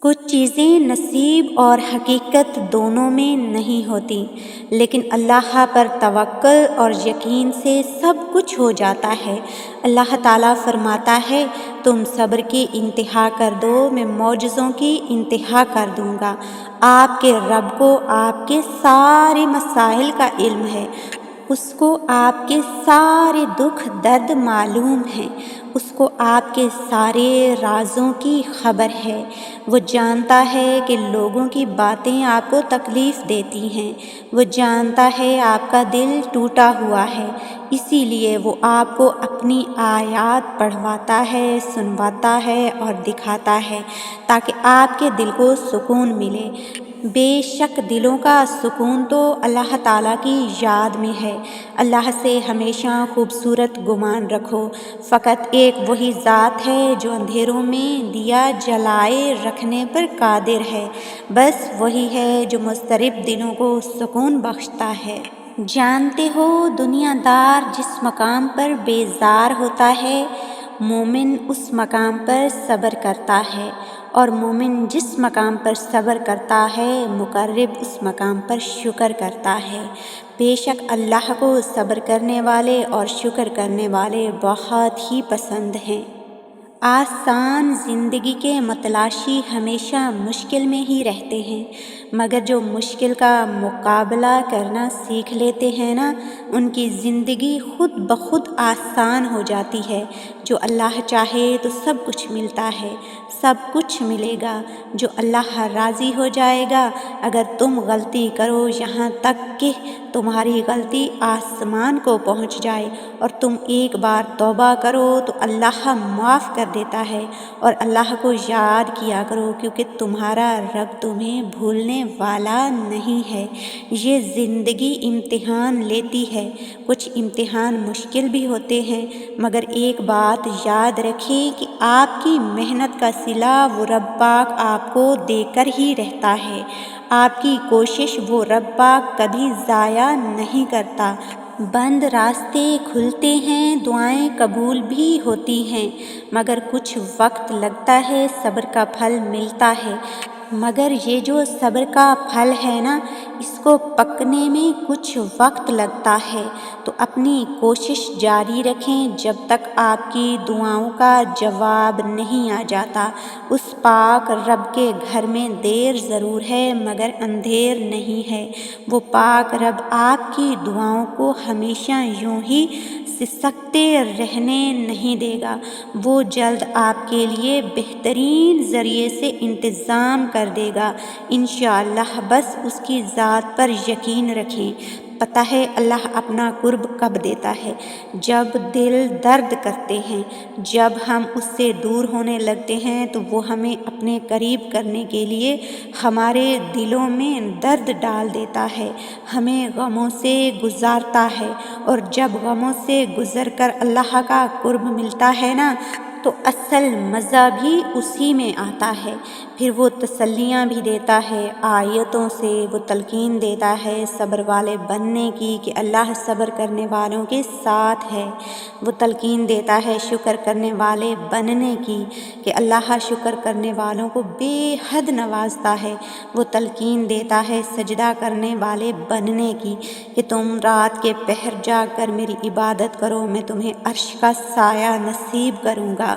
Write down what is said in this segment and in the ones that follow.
کچھ چیزیں نصیب اور حقیقت دونوں میں نہیں ہوتی، لیکن اللہ پر توکل اور یقین سے سب کچھ ہو جاتا ہے۔ اللہ تعالیٰ فرماتا ہے، تم صبر کی انتہا کر دو، میں معجزوں کی انتہا کر دوں گا۔ آپ کے رب کو آپ کے سارے مسائل کا علم ہے، اس کو آپ کے سارے دکھ درد معلوم ہیں، اس کو آپ کے سارے رازوں کی خبر ہے۔ وہ جانتا ہے کہ لوگوں کی باتیں آپ کو تکلیف دیتی ہیں، وہ جانتا ہے آپ کا دل ٹوٹا ہوا ہے، اسی لیے وہ آپ کو اپنی آیات پڑھواتا ہے، سنواتا ہے اور دکھاتا ہے تاکہ آپ کے دل کو سکون ملے۔ بے شک دلوں کا سکون تو اللہ تعالیٰ کی یاد میں ہے۔ اللہ سے ہمیشہ خوبصورت گمان رکھو، فقط ایک وہی ذات ہے جو اندھیروں میں دیا جلائے رکھنے پر قادر ہے، بس وہی ہے جو مضطرب دلوں کو سکون بخشتا ہے۔ جانتے ہو دنیا دار جس مقام پر بیزار ہوتا ہے، مومن اس مقام پر صبر کرتا ہے، اور مومن جس مقام پر صبر کرتا ہے، مقرب اس مقام پر شکر کرتا ہے۔ بے شک اللہ کو صبر کرنے والے اور شکر کرنے والے بہت ہی پسند ہیں۔ آسان زندگی کے متلاشی ہمیشہ مشکل میں ہی رہتے ہیں، مگر جو مشکل کا مقابلہ کرنا سیکھ لیتے ہیں نا، ان کی زندگی خود بخود آسان ہو جاتی ہے۔ جو اللہ چاہے تو سب کچھ ملتا ہے، سب کچھ ملے گا۔ جو اللہ راضی ہو جائے گا، اگر تم غلطی کرو یہاں تک کہ تمہاری غلطی آسمان کو پہنچ جائے اور تم ایک بار توبہ کرو تو اللہ معاف کر دیتا ہے۔ اور اللہ کو یاد کیا کرو، کیونکہ تمہارا رب تمہیں بھولنے والا نہیں ہے۔ یہ زندگی امتحان لیتی ہے، کچھ امتحان مشکل بھی ہوتے ہیں، مگر ایک بات یاد رکھیں کہ آپ کی محنت کا صلہ وہ رب پاک آپ کو دے کر ہی رہتا ہے۔ آپ کی کوشش وہ رب پاک کبھی ضائع نہیں کرتا۔ بند راستے کھلتے ہیں، دعائیں قبول بھی ہوتی ہیں، مگر کچھ وقت لگتا ہے، صبر کا پھل ملتا ہے۔ مگر یہ جو صبر کا پھل ہے نا، اس کو پکنے میں کچھ وقت لگتا ہے، تو اپنی کوشش جاری رکھیں جب تک آپ کی دعاؤں کا جواب نہیں آ جاتا۔ اس پاک رب کے گھر میں دیر ضرور ہے مگر اندھیر نہیں ہے۔ وہ پاک رب آپ کی دعاؤں کو ہمیشہ یوں ہی سسکتے رہنے نہیں دے گا، وہ جلد آپ کے لیے بہترین ذریعے سے انتظام کر دے گا انشاءاللہ۔ بس اس کی ذات پر یقین رکھیں۔ پتہ ہے اللہ اپنا قرب کب دیتا ہے؟ جب دل درد کرتے ہیں، جب ہم اس سے دور ہونے لگتے ہیں تو وہ ہمیں اپنے قریب کرنے کے لیے ہمارے دلوں میں درد ڈال دیتا ہے، ہمیں غموں سے گزارتا ہے، اور جب غموں سے گزر کر اللہ کا قرب ملتا ہے نا، تو اصل مزہ بھی اسی میں آتا ہے۔ پھر وہ تسلیاں بھی دیتا ہے، آیتوں سے وہ تلقین دیتا ہے صبر والے بننے کی کہ اللہ صبر کرنے والوں کے ساتھ ہے۔ وہ تلقین دیتا ہے شکر کرنے والے بننے کی کہ اللہ شکر کرنے والوں کو بے حد نوازتا ہے۔ وہ تلقین دیتا ہے سجدہ کرنے والے بننے کی کہ تم رات کے پہر جاگ کر میری عبادت کرو، میں تمہیں عرش کا سایہ نصیب کروں گا۔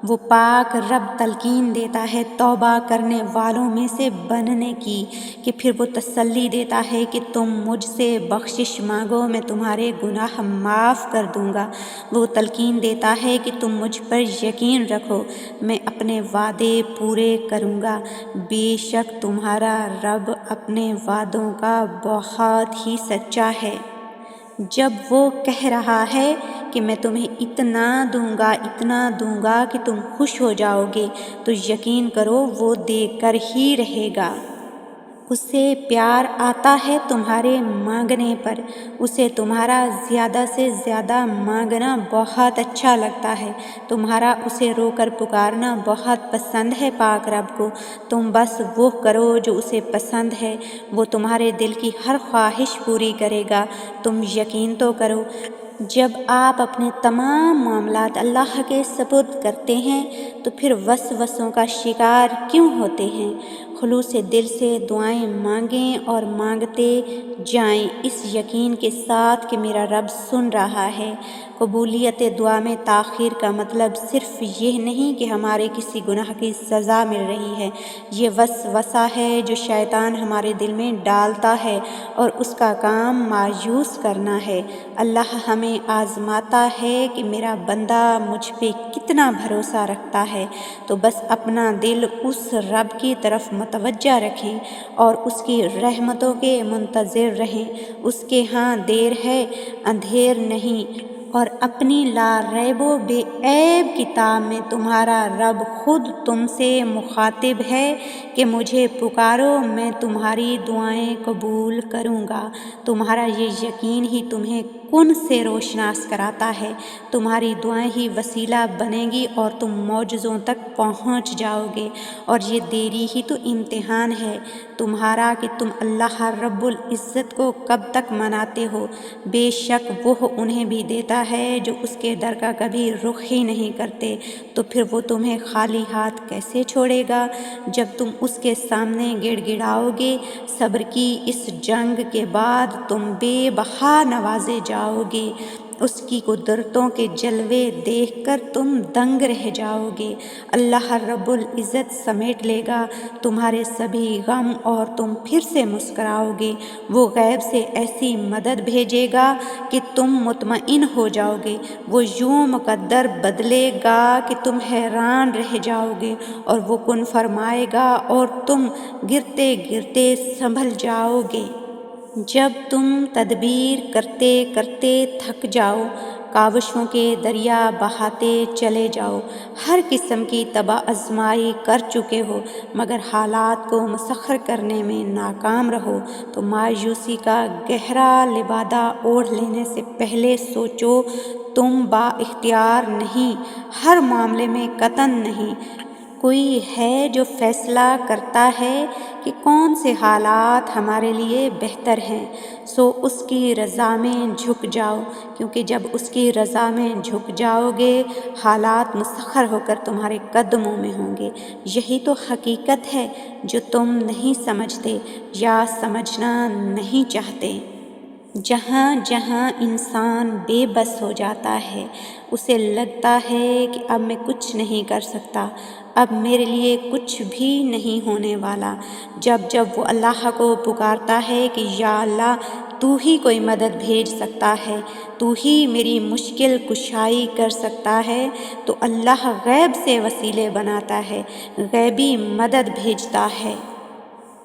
وہ پاک رب تلقین دیتا ہے توبہ کرنے والوں میں سے بننے کی کہ پھر وہ تسلی دیتا ہے کہ تم مجھ سے بخشش مانگو، میں تمہارے گناہ معاف کر دوں گا۔ وہ تلقین دیتا ہے کہ تم مجھ پر یقین رکھو، میں اپنے وعدے پورے کروں گا۔ بے شک تمہارا رب اپنے وعدوں کا بہت ہی سچا ہے۔ جب وہ کہہ رہا ہے کہ میں تمہیں اتنا دوں گا کہ تم خوش ہو جاؤ گے، تو یقین کرو وہ دے کر ہی رہے گا۔ اسے پیار آتا ہے تمہارے مانگنے پر، اسے تمہارا زیادہ سے زیادہ مانگنا بہت اچھا لگتا ہے، تمہارا اسے رو کر پکارنا بہت پسند ہے پاک رب کو۔ تم بس وہ کرو جو اسے پسند ہے، وہ تمہارے دل کی ہر خواہش پوری کرے گا۔ تم یقین تو کرو۔ جب آپ اپنے تمام معاملات اللہ کے سپرد کرتے ہیں تو پھر وسوسوں کا شکار کیوں ہوتے ہیں؟ خلوص دل سے دعائیں مانگیں اور مانگتے جائیں، اس یقین کے ساتھ کہ میرا رب سن رہا ہے۔ قبولیت دعا میں تاخیر کا مطلب صرف یہ نہیں کہ ہمارے کسی گناہ کی سزا مل رہی ہے، یہ وسوسہ ہے جو شیطان ہمارے دل میں ڈالتا ہے اور اس کا کام مایوس کرنا ہے۔ اللہ ہمیں آزماتا ہے کہ میرا بندہ مجھ پہ کتنا بھروسہ رکھتا ہے، تو بس اپنا دل اس رب کی طرف متوجہ رکھیں اور اس کی رحمتوں کے منتظر رہیں۔ اس کے ہاں دیر ہے، اندھیر نہیں، اور اپنی لا ریب و بے عیب کتاب میں تمہارا رب خود تم سے مخاطب ہے کہ مجھے پکارو، میں تمہاری دعائیں قبول کروں گا۔ تمہارا یہ یقین ہی تمہیں کن سے روشناس کراتا ہے، تمہاری دعائیں ہی وسیلہ بنیں گی اور تم معجزوں تک پہنچ جاؤ گے، اور یہ دیری ہی تو امتحان ہے تمہارا کہ تم اللہ رب العزت کو کب تک مناتے ہو۔ بے شک وہ انہیں بھی دیتا ہے جو اس کے در کا کبھی رخ ہی نہیں کرتے، تو پھر وہ تمہیں خالی ہاتھ کیسے چھوڑے گا جب تم اس کے سامنے گڑ گڑاؤ گے؟ صبر کی اس جنگ کے بعد تم بے بہا نوازے جاؤ گے، اس کی قدرتوں کے جلوے دیکھ کر تم دنگ رہ جاؤ گے۔ اللہ رب العزت سمیٹ لے گا تمہارے سبھی غم اور تم پھر سے مسکراؤ گے۔ وہ غیب سے ایسی مدد بھیجے گا کہ تم مطمئن ہو جاؤ گے، وہ یوں مقدر بدلے گا کہ تم حیران رہ جاؤ گے، اور وہ کن فرمائے گا اور تم گرتے گرتے سنبھل جاؤ گے۔ جب تم تدبیر کرتے کرتے تھک جاؤ، کاوشوں کے دریا بہاتے چلے جاؤ، ہر قسم کی تباہ آزمائی کر چکے ہو مگر حالات کو مسخر کرنے میں ناکام رہو، تو مایوسی کا گہرا لبادہ اوڑھ لینے سے پہلے سوچو، تم با اختیار نہیں، ہر معاملے میں قطعاً نہیں۔ کوئی ہے جو فیصلہ کرتا ہے کہ کون سے حالات ہمارے لیے بہتر ہیں، سو اس کی رضا میں جھک جاؤ، کیونکہ جب اس کی رضا میں جھک جاؤ گے حالات مسخر ہو کر تمہارے قدموں میں ہوں گے۔ یہی تو حقیقت ہے جو تم نہیں سمجھتے یا سمجھنا نہیں چاہتے۔ جہاں جہاں انسان بے بس ہو جاتا ہے، اسے لگتا ہے کہ اب میں کچھ نہیں کر سکتا، اب میرے لیے کچھ بھی نہیں ہونے والا، جب جب وہ اللہ کو پکارتا ہے کہ یا اللہ تو ہی کوئی مدد بھیج سکتا ہے، تو ہی میری مشکل کشائی کر سکتا ہے، تو اللہ غیب سے وسیلے بناتا ہے، غیبی مدد بھیجتا ہے۔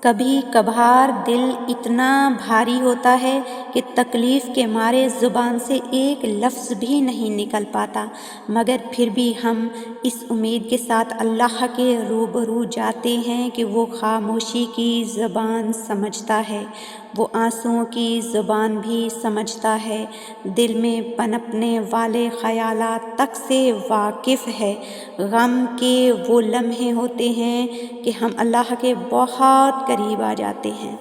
کبھی کبھار دل اتنا بھاری ہوتا ہے کہ تکلیف کے مارے زبان سے ایک لفظ بھی نہیں نکل پاتا، مگر پھر بھی ہم اس امید کے ساتھ اللہ کے روبرو جاتے ہیں کہ وہ خاموشی کی زبان سمجھتا ہے، وہ آنسوؤں کی زبان بھی سمجھتا ہے، دل میں پنپنے والے خیالات تک سے واقف ہے۔ غم کے وہ لمحے ہوتے ہیں کہ ہم اللہ کے بہت قریب آ جاتے ہیں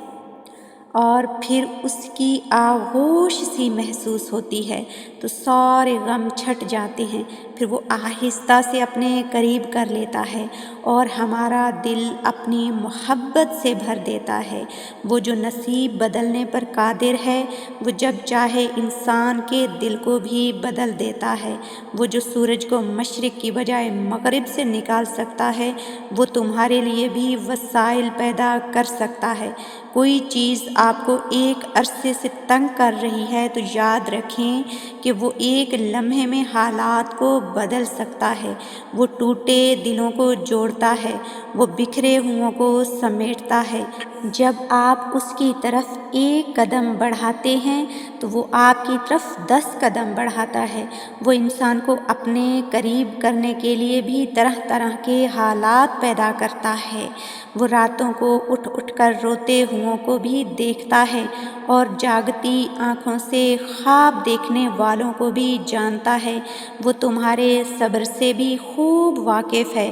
اور پھر اس کی آغوش سی محسوس ہوتی ہے تو سارے غم چھٹ جاتے ہیں، پھر وہ آہستہ سے اپنے قریب کر لیتا ہے اور ہمارا دل اپنی محبت سے بھر دیتا ہے۔ وہ جو نصیب بدلنے پر قادر ہے، وہ جب چاہے انسان کے دل کو بھی بدل دیتا ہے۔ وہ جو سورج کو مشرق کی بجائے مغرب سے نکال سکتا ہے، وہ تمہارے لیے بھی وسائل پیدا کر سکتا ہے۔ کوئی چیز آپ کو ایک عرصے سے تنگ کر رہی ہے تو یاد رکھیں کہ وہ ایک لمحے میں حالات کو بدل سکتا ہے۔ وہ ٹوٹے دلوں کو جوڑتا ہے، وہ بکھرے ہوں کو سمیٹتا ہے۔ جب آپ اس کی طرف ایک قدم بڑھاتے ہیں تو وہ آپ کی طرف 10 قدم بڑھاتا ہے۔ وہ انسان کو اپنے قریب کرنے کے لیے بھی طرح طرح کے حالات پیدا کرتا ہے۔ وہ راتوں کو اٹھ اٹھ کر روتے ہوں کو بھی دیکھتا ہے اور جاگتی آنکھوں سے خواب دیکھنے والوں کو بھی جانتا ہے۔ وہ تمہارے صبر سے بھی خوب واقف ہے،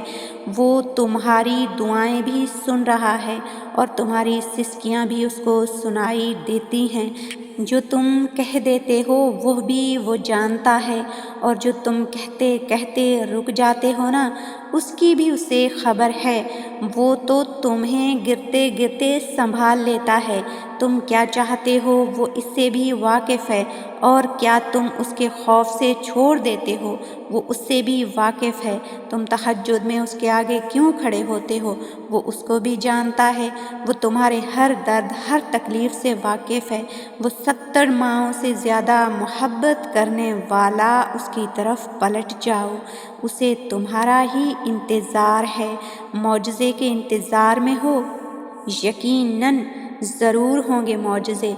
وہ تمہاری دعائیں بھی سن رہا ہے اور تمہاری سسکیاں بھی اس کو سنائی دیتی ہیں۔ جو تم کہہ دیتے ہو وہ بھی وہ جانتا ہے، اور جو تم کہتے کہتے رک جاتے ہو نا، اس کی بھی اسے خبر ہے۔ وہ تو تمہیں گرتے گرتے سنبھال لیتا ہے۔ تم کیا چاہتے ہو وہ اس سے بھی واقف ہے، اور کیا تم اس کے خوف سے چھوڑ دیتے ہو وہ اس سے بھی واقف ہے۔ تم تہجد میں اس کے آگے کیوں کھڑے ہوتے ہو، وہ اس کو بھی جانتا ہے۔ وہ تمہارے ہر درد ہر تکلیف سے واقف ہے۔ وہ 70 ماؤں سے زیادہ محبت کرنے والا، اس کی طرف پلٹ جاؤ، اسے تمہارا ہی انتظار ہے۔ معجزے کے انتظار میں ہو؟ یقیناً ضرور ہوں گے معجزے۔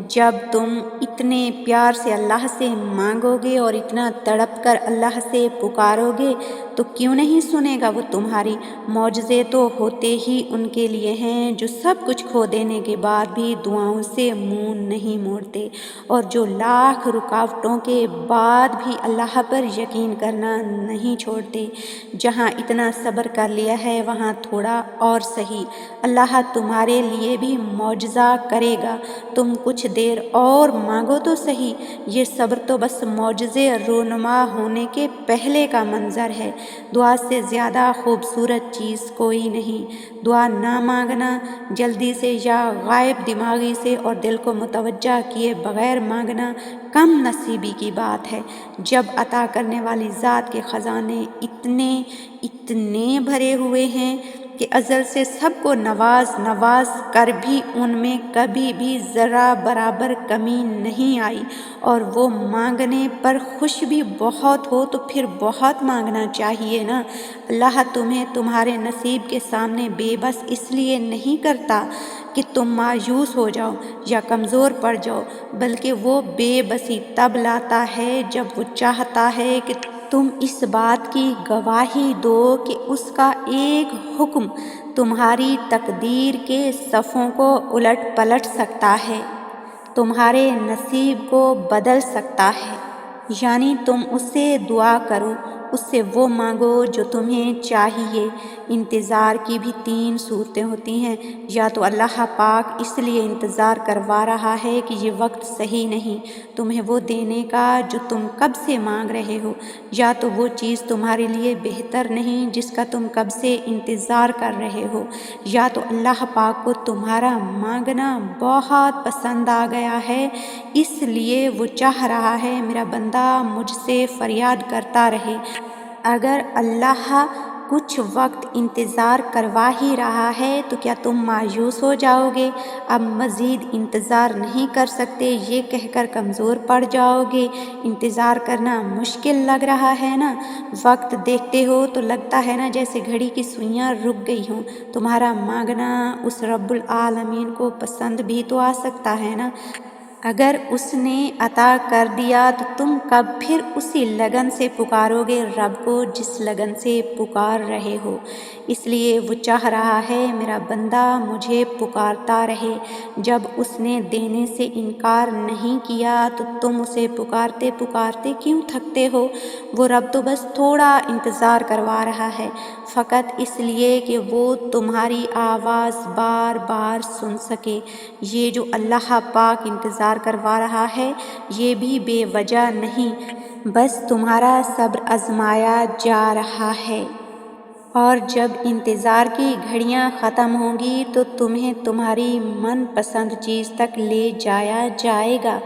جب تم اتنے پیار سے اللہ سے مانگو گے اور اتنا تڑپ کر اللہ سے پکارو گے تو کیوں نہیں سنے گا وہ تمہاری؟ معجزے تو ہوتے ہی ان کے لیے ہیں جو سب کچھ کھو دینے کے بعد بھی دعاؤں سے منہ نہیں موڑتے، اور جو لاکھ رکاوٹوں کے بعد بھی اللہ پر یقین کرنا نہیں چھوڑتے۔ جہاں اتنا صبر کر لیا ہے وہاں تھوڑا اور سہی، اللہ تمہارے لیے بھی معجزہ کرے گا۔ تم کچھ دیر اور مانگو تو سہی۔ یہ صبر تو بس معجزے رونما ہونے کے پہلے کا منظر ہے۔ دعا سے زیادہ خوبصورت چیز کوئی نہیں۔ دعا نہ مانگنا، جلدی سے یا غائب دماغی سے اور دل کو متوجہ کیے بغیر مانگنا کم نصیبی کی بات ہے۔ جب عطا کرنے والی ذات کے خزانے اتنے بھرے ہوئے ہیں کہ ازل سے سب کو نواز نواز کر بھی ان میں کبھی بھی ذرا برابر کمی نہیں آئی، اور وہ مانگنے پر خوش بھی بہت ہو تو پھر بہت مانگنا چاہیے نا۔ اللہ تمہیں تمہارے نصیب کے سامنے بے بس اس لیے نہیں کرتا کہ تم مایوس ہو جاؤ یا کمزور پڑ جاؤ، بلکہ وہ بے بسی تب لاتا ہے جب وہ چاہتا ہے کہ تم اس بات کی گواہی دو کہ اس کا ایک حکم تمہاری تقدیر کے صفوں کو الٹ پلٹ سکتا ہے، تمہارے نصیب کو بدل سکتا ہے۔ یعنی تم اس سے دعا کرو، اس سے وہ مانگو جو تمہیں چاہیے۔ انتظار کی بھی 3 صورتیں ہوتی ہیں۔ یا تو اللہ پاک اس لیے انتظار کروا رہا ہے کہ یہ وقت صحیح نہیں تمہیں وہ دینے کا جو تم کب سے مانگ رہے ہو، یا تو وہ چیز تمہارے لیے بہتر نہیں جس کا تم کب سے انتظار کر رہے ہو، یا تو اللہ پاک کو تمہارا مانگنا بہت پسند آ گیا ہے، اس لیے وہ چاہ رہا ہے میرا بندہ مجھ سے فریاد کرتا رہے۔ اگر اللہ کچھ وقت انتظار کروا ہی رہا ہے تو کیا تم مایوس ہو جاؤ گے، اب مزید انتظار نہیں کر سکتے یہ کہہ کر کمزور پڑ جاؤ گے؟ انتظار کرنا مشکل لگ رہا ہے نا؟ وقت دیکھتے ہو تو لگتا ہے نا جیسے گھڑی کی سوئیاں رک گئی ہوں۔ تمہارا مانگنا اس رب العالمین کو پسند بھی تو آ سکتا ہے نا؟ اگر اس نے عطا کر دیا تو تم کب پھر اسی لگن سے پکارو گے رب کو جس لگن سے پکار رہے ہو؟ اس لیے وہ چاہ رہا ہے میرا بندہ مجھے پکارتا رہے۔ جب اس نے دینے سے انکار نہیں کیا تو تم اسے پکارتے پکارتے کیوں تھکتے ہو؟ وہ رب تو بس تھوڑا انتظار کروا رہا ہے، فقط اس لیے کہ وہ تمہاری آواز بار بار سن سکے۔ یہ جو اللہ پاک انتظار کروا رہا ہے یہ بھی بے وجہ نہیں، بس تمہارا صبر آزمایا جا رہا ہے۔ اور جب انتظار کی گھڑیاں ختم ہوں گی تو تمہیں تمہاری من پسند چیز تک لے جایا جائے گا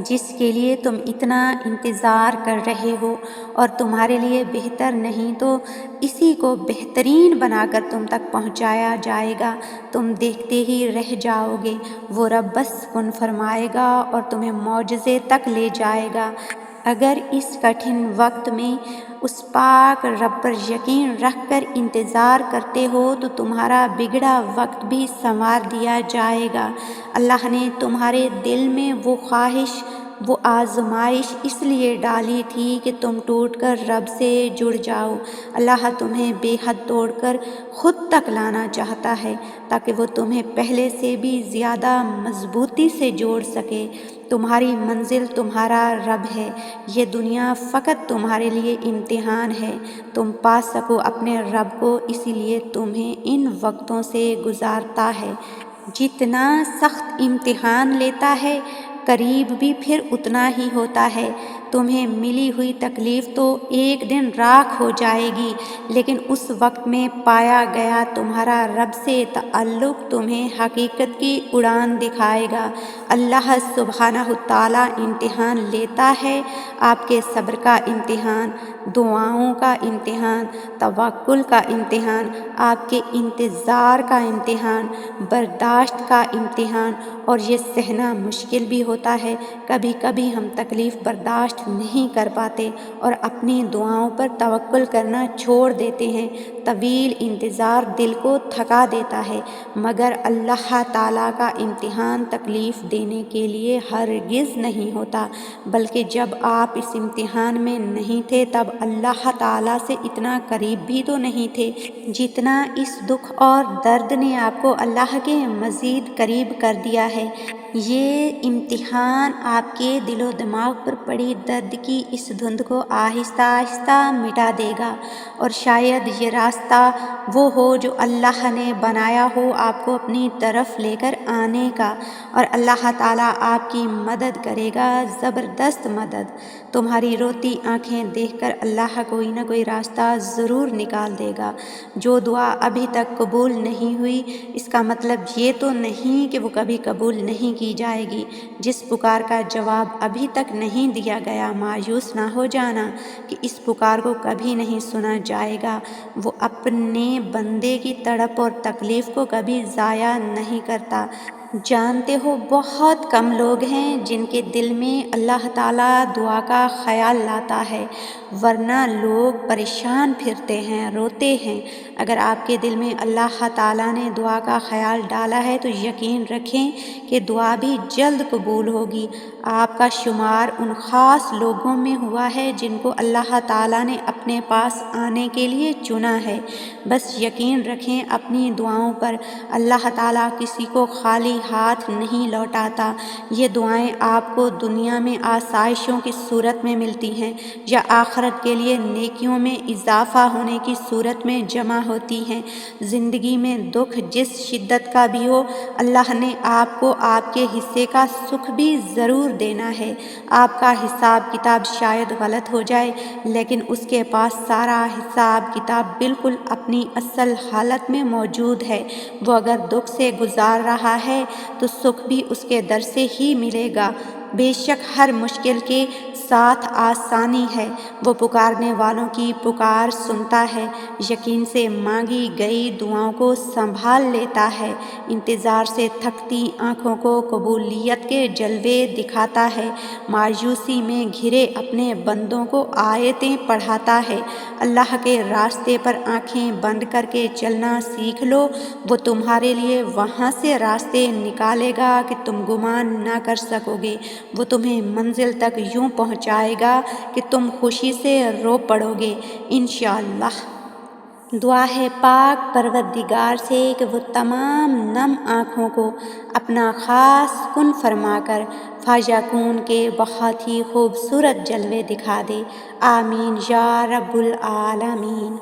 جس کے لیے تم اتنا انتظار کر رہے ہو، اور تمہارے لیے بہتر نہیں تو اسی کو بہترین بنا کر تم تک پہنچایا جائے گا۔ تم دیکھتے ہی رہ جاؤ گے، وہ رب بس کن فرمائے گا اور تمہیں معجزے تک لے جائے گا۔ اگر اس کٹھن وقت میں اس پاک رب پر یقین رکھ کر انتظار کرتے ہو تو تمہارا بگڑا وقت بھی سنوار دیا جائے گا۔ اللہ نے تمہارے دل میں وہ خواہش، وہ آزمائش اس لیے ڈالی تھی کہ تم ٹوٹ کر رب سے جڑ جاؤ۔ اللہ تمہیں بے حد توڑ کر خود تک لانا چاہتا ہے تاکہ وہ تمہیں پہلے سے بھی زیادہ مضبوطی سے جوڑ سکے۔ تمہاری منزل تمہارا رب ہے، یہ دنیا فقط تمہارے لیے امتحان ہے، تم پا سکو اپنے رب کو، اسی لیے تمہیں ان وقتوں سے گزارتا ہے۔ جتنا سخت امتحان لیتا ہے قریب بھی پھر اتنا ہی ہوتا ہے۔ تمہیں ملی ہوئی تکلیف تو ایک دن راکھ ہو جائے گی، لیکن اس وقت میں پایا گیا تمہارا رب سے تعلق تمہیں حقیقت کی اڑان دکھائے گا۔ اللہ سبحانہ تعالیٰ امتحان لیتا ہے، آپ کے صبر کا امتحان، دعاؤں کا امتحان، توکل کا امتحان، آپ کے انتظار کا امتحان، برداشت کا امتحان، اور یہ سہنا مشکل بھی ہوتا ہے۔ کبھی کبھی ہم تکلیف برداشت نہیں کر پاتے اور اپنی دعاؤں پر توکل کرنا چھوڑ دیتے ہیں۔ طویل انتظار دل کو تھکا دیتا ہے، مگر اللہ تعالیٰ کا امتحان تکلیف دینے کے لیے ہرگز نہیں ہوتا، بلکہ جب آپ اس امتحان میں نہیں تھے تب اللہ تعالیٰ سے اتنا قریب بھی تو نہیں تھے جتنا اس دکھ اور درد نے آپ کو اللہ کے مزید قریب کر دیا ہے۔ یہ امتحان آپ کے دل و دماغ پر پڑی درد کی اس دھند کو آہستہ آہستہ مٹا دے گا، اور شاید یہ راستہ وہ ہو جو اللہ نے بنایا ہو آپ کو اپنی طرف لے کر آنے کا، اور اللہ تعالیٰ آپ کی مدد کرے گا، زبردست مدد۔ تمہاری روتی آنکھیں دیکھ کر اللہ کوئی نہ کوئی راستہ ضرور نکال دے گا۔ جو دعا ابھی تک قبول نہیں ہوئی، اس کا مطلب یہ تو نہیں کہ وہ کبھی قبول نہیں کی جائے گی۔ جس پکار کا جواب ابھی تک نہیں دیا گیا، مایوس نہ ہو جانا کہ اس پکار کو کبھی نہیں سنا جائے گا۔ وہ اپنے بندے کی تڑپ اور تکلیف کو کبھی ضائع نہیں کرتا۔ جانتے ہو، بہت کم لوگ ہیں جن کے دل میں اللہ تعالیٰ دعا کا خیال لاتا ہے، ورنہ لوگ پریشان پھرتے ہیں، روتے ہیں۔ اگر آپ کے دل میں اللہ تعالیٰ نے دعا کا خیال ڈالا ہے تو یقین رکھیں کہ دعا بھی جلد قبول ہوگی۔ آپ کا شمار ان خاص لوگوں میں ہوا ہے جن کو اللہ تعالیٰ نے اپنے پاس آنے کے لیے چنا ہے۔ بس یقین رکھیں اپنی دعاؤں پر، اللہ تعالیٰ کسی کو خالی ہاتھ نہیں لوٹاتا۔ یہ دعائیں آپ کو دنیا میں آسائشوں کی صورت میں ملتی ہیں یا آخرت کے لیے نیکیوں میں اضافہ ہونے کی صورت میں جمع ہوتی ہیں۔ زندگی میں دکھ جس شدت کا بھی ہو، اللہ نے آپ کو آپ کے حصے کا سکھ بھی ضرور دینا ہے۔ آپ کا حساب کتاب شاید غلط ہو جائے، لیکن اس کے پاس سارا حساب کتاب بالکل اپنی اصل حالت میں موجود ہے۔ وہ اگر دکھ سے گزار رہا ہے تو سکھ بھی اس کے در سے ہی ملے گا۔ بے شک ہر مشکل کے ساتھ آسانی ہے۔ وہ پکارنے والوں کی پکار سنتا ہے، یقین سے مانگی گئی دعاؤں کو سنبھال لیتا ہے، انتظار سے تھکتی آنکھوں کو قبولیت کے جلوے دکھاتا ہے، مایوسی میں گھرے اپنے بندوں کو آیتیں پڑھاتا ہے۔ اللہ کے راستے پر آنکھیں بند کر کے چلنا سیکھ لو، وہ تمہارے لیے وہاں سے راستے نکالے گا کہ تم گمان نہ کر سکو گے۔ وہ تمہیں منزل تک یوں پہنچائے گا کہ تم خوشی سے رو پڑو گے انشاءاللہ۔ دعا ہے پاک پروردگار سے کہ وہ تمام نم آنکھوں کو اپنا خاص کن فرما کر فیکون کے بہت ہی خوبصورت جلوے دکھا دے۔ آمین یا رب العالمین۔